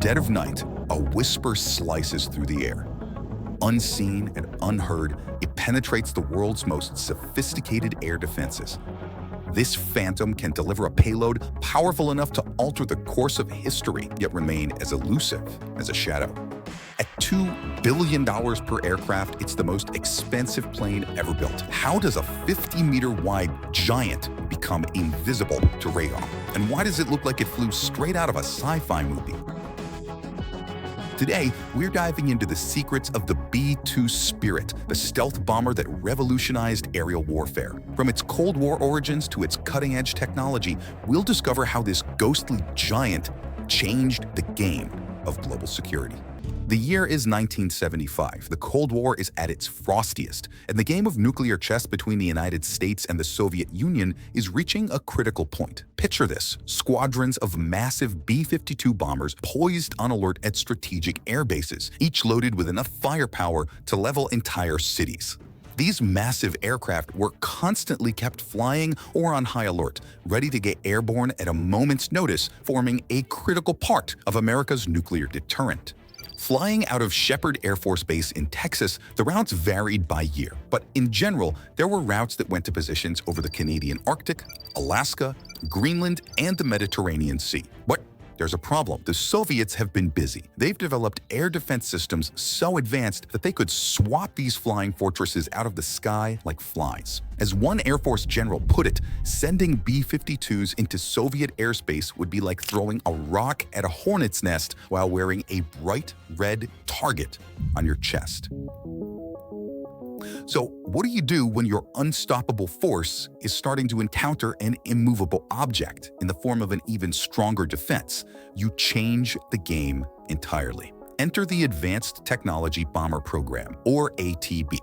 dead of night, a whisper slices through the air. Unseen and unheard, it penetrates the world's most sophisticated air defenses. This phantom can deliver a payload powerful enough to alter the course of history, yet remain as elusive as a shadow. At $2 billion per aircraft, it's the most expensive plane ever built. How does a 50-meter-wide giant become invisible to radar? And why does it look like it flew straight out of a sci-fi movie? Today, we're diving into the secrets of the B-2 Spirit, the stealth bomber that revolutionized aerial warfare. From its Cold War origins to its cutting-edge technology, we'll discover how this ghostly giant changed the game of global security. The year is 1975. The Cold War is at its frostiest, and the game of nuclear chess between the United States and the Soviet Union is reaching a critical point. Picture this: squadrons of massive B-52 bombers poised on alert at strategic air bases, each loaded with enough firepower to level entire cities. These massive aircraft were constantly kept flying or on high alert, ready to get airborne at a moment's notice, forming a critical part of America's nuclear deterrent. Flying out of Shepherd Air Force Base in Texas, the routes varied by year, but in general, there were routes that went to positions over the Canadian Arctic, Alaska, Greenland, and the Mediterranean Sea. But there's a problem. The Soviets have been busy. They've developed air defense systems so advanced that they could swap these flying fortresses out of the sky like flies. As one Air Force general put it, sending B-52s into Soviet airspace would be like throwing a rock at a hornet's nest while wearing a bright red target on your chest. So, what do you do when your unstoppable force is starting to encounter an immovable object in the form of an even stronger defense? You change the game entirely. Enter the Advanced Technology Bomber Program, or ATB.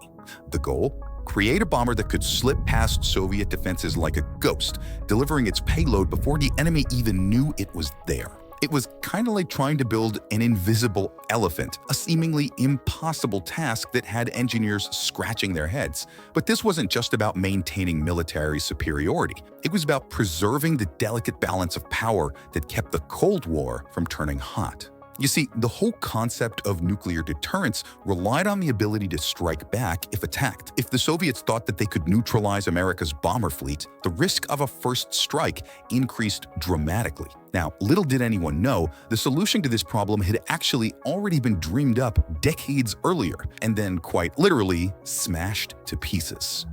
The goal? Create a bomber that could slip past Soviet defenses like a ghost, delivering its payload before the enemy even knew it was there. It was kind of like trying to build an invisible elephant, a seemingly impossible task that had engineers scratching their heads. But this wasn't just about maintaining military superiority. It was about preserving the delicate balance of power that kept the Cold War from turning hot. You see, the whole concept of nuclear deterrence relied on the ability to strike back if attacked. If the Soviets thought that they could neutralize America's bomber fleet, the risk of a first strike increased dramatically. Now, little did anyone know, the solution to this problem had actually already been dreamed up decades earlier, and then quite literally smashed to pieces.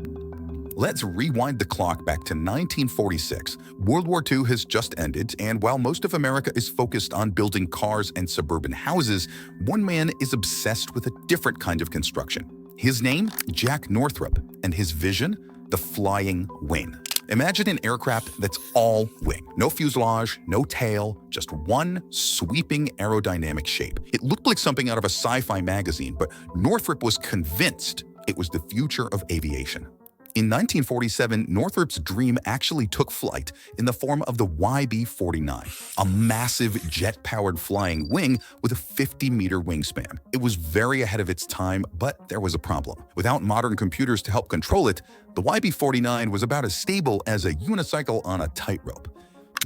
Let's rewind the clock back to 1946. World War II has just ended, and while most of America is focused on building cars and suburban houses, one man is obsessed with a different kind of construction. His name? Jack Northrop, and his vision? The flying wing. Imagine an aircraft that's all wing. No fuselage, no tail, just one sweeping aerodynamic shape. It looked like something out of a sci-fi magazine, but Northrop was convinced it was the future of aviation. In 1947, Northrop's dream actually took flight in the form of the YB-49, a massive jet-powered flying wing with a 50-meter wingspan. It was very ahead of its time, but there was a problem. Without modern computers to help control it, the YB-49 was about as stable as a unicycle on a tightrope.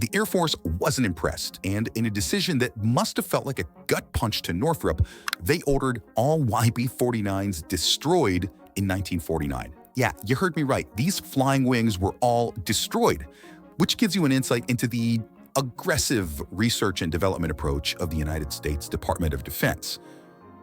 The Air Force wasn't impressed, and in a decision that must have felt like a gut punch to Northrop, they ordered all YB-49s destroyed in 1949. Yeah, you heard me right. These flying wings were all destroyed, which gives you an insight into the aggressive research and development approach of the United States Department of Defense.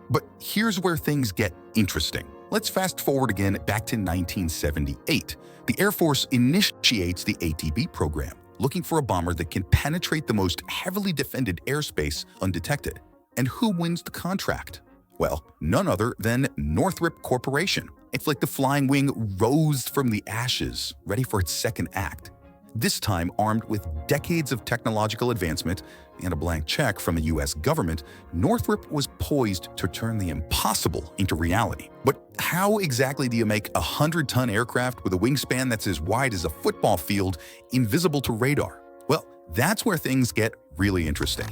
But here's where things get interesting. Let's fast forward again back to 1978. The Air Force initiates the ATB program, looking for a bomber that can penetrate the most heavily defended airspace undetected. And who wins the contract? Well, none other than Northrop Corporation. It's like the flying wing rose from the ashes, ready for its second act. This time armed with decades of technological advancement and a blank check from the US government, Northrop was poised to turn the impossible into reality. But how exactly do you make a 100-ton aircraft with a wingspan that's as wide as a football field invisible to radar? Well, that's where things get really interesting.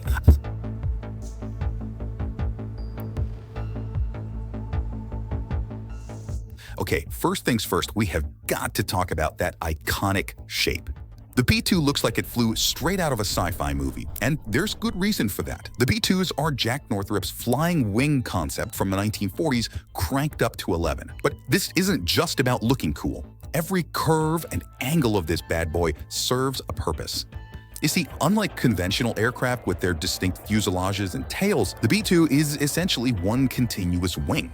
Okay, first things first, we have got to talk about that iconic shape. The B-2 looks like it flew straight out of a sci-fi movie, and there's good reason for that. The B-2s are Jack Northrop's flying wing concept from the 1940s cranked up to 11. But this isn't just about looking cool. Every curve and angle of this bad boy serves a purpose. You see, unlike conventional aircraft with their distinct fuselages and tails, the B-2 is essentially one continuous wing.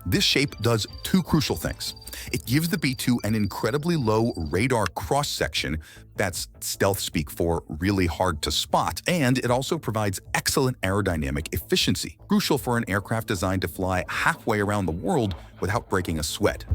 This shape does two crucial things. It gives the B-2 an incredibly low radar cross-section, that's stealth speak for really hard to spot, and it also provides excellent aerodynamic efficiency, crucial for an aircraft designed to fly halfway around the world without breaking a sweat.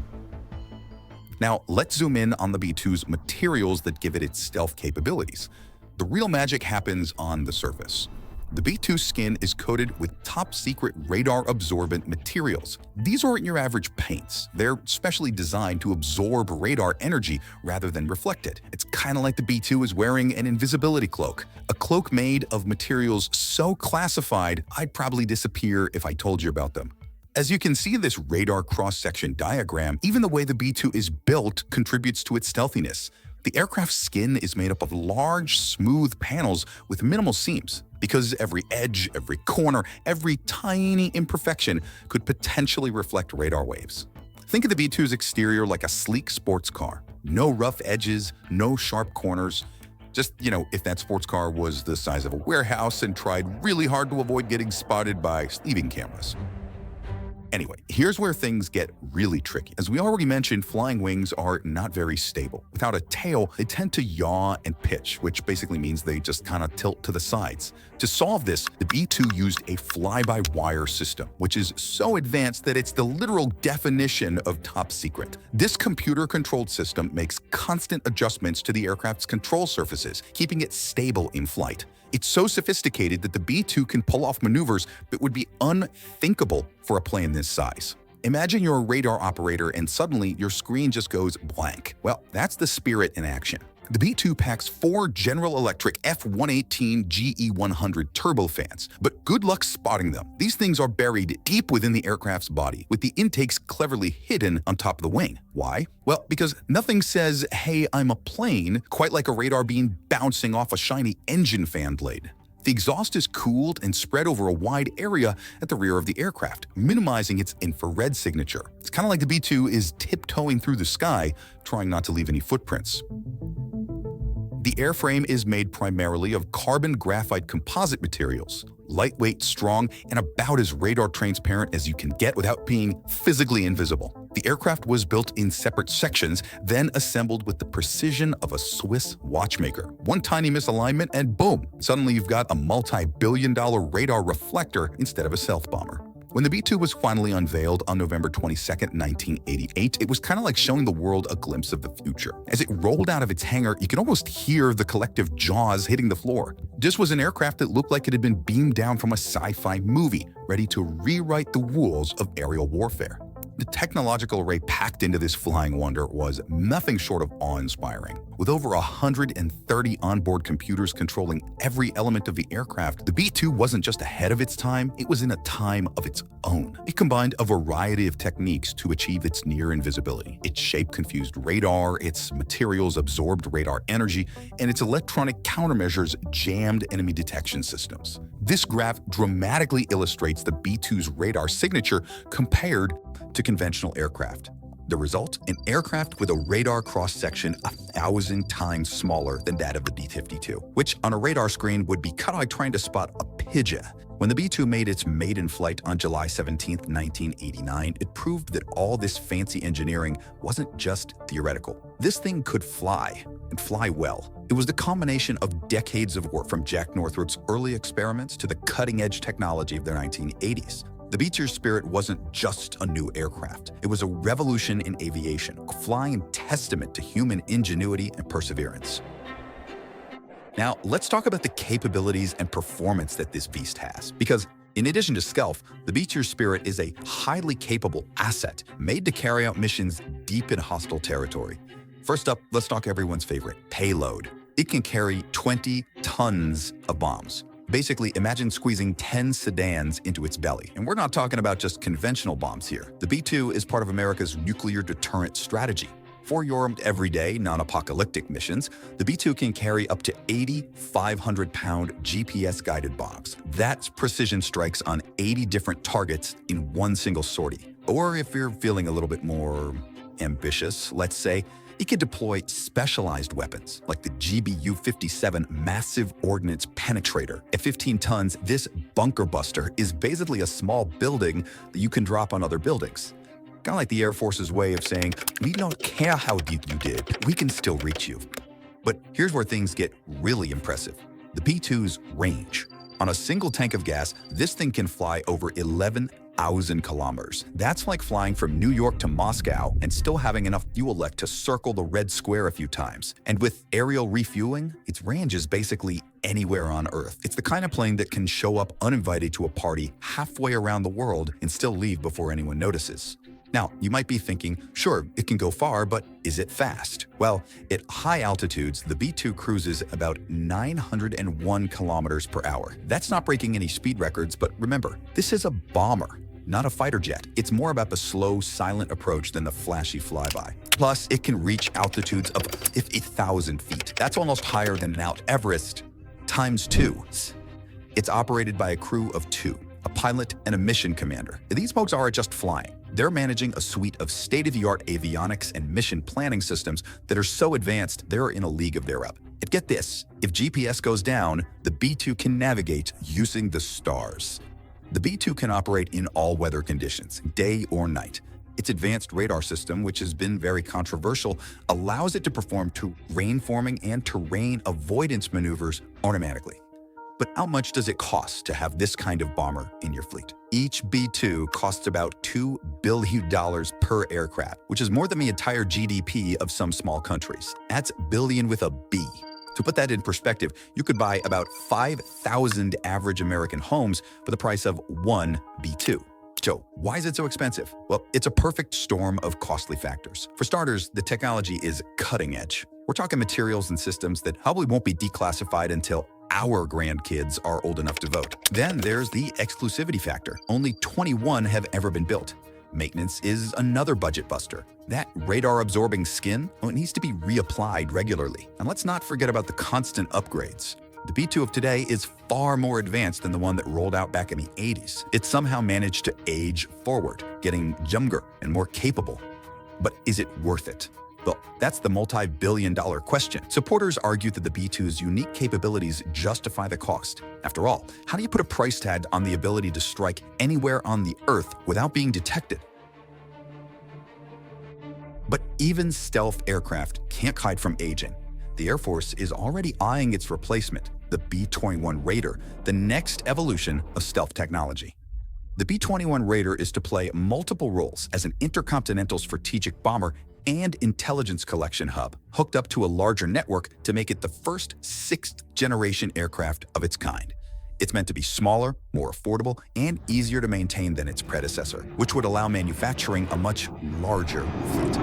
Now, let's zoom in on the B-2's materials that give it its stealth capabilities. The real magic happens on the surface. The B-2 skin is coated with top-secret radar-absorbent materials. These aren't your average paints. They're specially designed to absorb radar energy rather than reflect it. It's kind of like the B-2 is wearing an invisibility cloak, a cloak made of materials so classified I'd probably disappear if I told you about them. As you can see in this radar cross-section diagram, even the way the B-2 is built contributes to its stealthiness. The aircraft's skin is made up of large, smooth panels with minimal seams, because every edge, every corner, every tiny imperfection could potentially reflect radar waves. Think of the B-2's exterior like a sleek sports car. No rough edges, no sharp corners. Just, if that sports car was the size of a warehouse and tried really hard to avoid getting spotted by sleeving cameras. Anyway, here's where things get really tricky. As we already mentioned, flying wings are not very stable. Without a tail, they tend to yaw and pitch, which basically means they just kind of tilt to the sides. To solve this, the B-2 used a fly-by-wire system, which is so advanced that it's the literal definition of top secret. This computer-controlled system makes constant adjustments to the aircraft's control surfaces, keeping it stable in flight. It's so sophisticated that the B-2 can pull off maneuvers that would be unthinkable for a plane this size. Imagine you're a radar operator and suddenly your screen just goes blank. Well, that's the Spirit in action. The B-2 packs 4 General Electric F-118 GE100 turbofans, but good luck spotting them. These things are buried deep within the aircraft's body, with the intakes cleverly hidden on top of the wing. Why? Well, because nothing says, "Hey, I'm a plane," quite like a radar beam bouncing off a shiny engine fan blade. The exhaust is cooled and spread over a wide area at the rear of the aircraft, minimizing its infrared signature. It's kind of like the B-2 is tiptoeing through the sky, trying not to leave any footprints. The airframe is made primarily of carbon graphite composite materials, lightweight, strong, and about as radar transparent as you can get without being physically invisible. The aircraft was built in separate sections, then assembled with the precision of a Swiss watchmaker. One tiny misalignment and boom, suddenly you've got a multi-billion-dollar radar reflector instead of a stealth bomber. When the B-2 was finally unveiled on November 22, 1988, it was kind of like showing the world a glimpse of the future. As it rolled out of its hangar, you could almost hear the collective jaws hitting the floor. This was an aircraft that looked like it had been beamed down from a sci-fi movie, ready to rewrite the rules of aerial warfare. The technological array packed into this flying wonder was nothing short of awe-inspiring. With over 130 onboard computers controlling every element of the aircraft, the B-2 wasn't just ahead of its time, it was in a time of its own. It combined a variety of techniques to achieve its near invisibility. Its shape confused radar, its materials absorbed radar energy, and its electronic countermeasures jammed enemy detection systems. This graph dramatically illustrates the B-2's radar signature compared to conventional aircraft. The result? An aircraft with a radar cross-section 1,000 times smaller than that of the B-52, which on a radar screen would be kind of like trying to spot a pigeon. When the B-2 made its maiden flight on July 17, 1989, it proved that all this fancy engineering wasn't just theoretical. This thing could fly, and fly well. It was the combination of decades of work from Jack Northrop's early experiments to the cutting-edge technology of the 1980s. The B-2 Spirit wasn't just a new aircraft. It was a revolution in aviation, a flying testament to human ingenuity and perseverance. Now, let's talk about the capabilities and performance that this beast has, because in addition to stealth, the B-2 Spirit is a highly capable asset made to carry out missions deep in hostile territory. First up, let's talk everyone's favorite, payload. It can carry 20 tons of bombs. Basically, imagine squeezing 10 sedans into its belly. And we're not talking about just conventional bombs here. The B-2 is part of America's nuclear deterrent strategy. For your everyday, non-apocalyptic missions, the B-2 can carry up to 80 500-pound GPS-guided bombs. That's precision strikes on 80 different targets in one single sortie. Or if you're feeling a little bit more ambitious, let's say, it can deploy specialized weapons, like the GBU-57 Massive Ordnance Penetrator. At 15 tons, this bunker buster is basically a small building that you can drop on other buildings. Kind of like the Air Force's way of saying, we don't care how deep you did, we can still reach you. But here's where things get really impressive. The B-2's range. On a single tank of gas, this thing can fly over 11,000 kilometers. That's like flying from New York to Moscow and still having enough fuel left to circle the Red Square a few times. And with aerial refueling, its range is basically anywhere on Earth. It's the kind of plane that can show up uninvited to a party halfway around the world and still leave before anyone notices. Now, you might be thinking, sure, it can go far, but is it fast? Well, at high altitudes, the B-2 cruises about 901 kilometers per hour. That's not breaking any speed records, but remember, this is a bomber, not a fighter jet. It's more about the slow, silent approach than the flashy flyby. Plus, it can reach altitudes of 50,000 feet. That's almost higher than Mount Everest times 2. It's operated by a crew of 2, a pilot and a mission commander. These folks aren't just flying. They're managing a suite of state-of-the-art avionics and mission planning systems that are so advanced they're in a league of their own. And get this, if GPS goes down, the B-2 can navigate using the stars. The B-2 can operate in all weather conditions, day or night. Its advanced radar system, which has been very controversial, allows it to perform terrain-forming and terrain avoidance maneuvers automatically. But how much does it cost to have this kind of bomber in your fleet? Each B-2 costs about $2 billion per aircraft, which is more than the entire GDP of some small countries. That's billion with a B. To put that in perspective, you could buy about 5,000 average American homes for the price of one B-2. So why is it so expensive? Well, it's a perfect storm of costly factors. For starters, the technology is cutting edge. We're talking materials and systems that probably won't be declassified until our grandkids are old enough to vote. Then there's the exclusivity factor. Only 21 have ever been built. Maintenance is another budget buster. That radar-absorbing skin, it needs to be reapplied regularly. And let's not forget about the constant upgrades. The B-2 of today is far more advanced than the one that rolled out back in the 80s. It somehow managed to age forward, getting younger and more capable. But is it worth it? Well, that's the multi-billion-dollar question. Supporters argue that the B-2's unique capabilities justify the cost. After all, how do you put a price tag on the ability to strike anywhere on the Earth without being detected? But even stealth aircraft can't hide from aging. The Air Force is already eyeing its replacement, the B-21 Raider, the next evolution of stealth technology. The B-21 Raider is to play multiple roles as an intercontinental strategic bomber and intelligence collection hub, hooked up to a larger network to make it the first sixth-generation aircraft of its kind. It's meant to be smaller, more affordable, and easier to maintain than its predecessor, which would allow manufacturing a much larger fleet.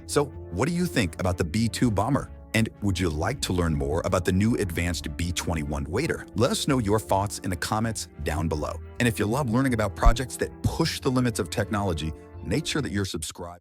So, what do you think about the B-2 bomber? And would you like to learn more about the new advanced B-21 Raider? Let us know your thoughts in the comments down below. And if you love learning about projects that push the limits of technology, make sure that you're subscribed.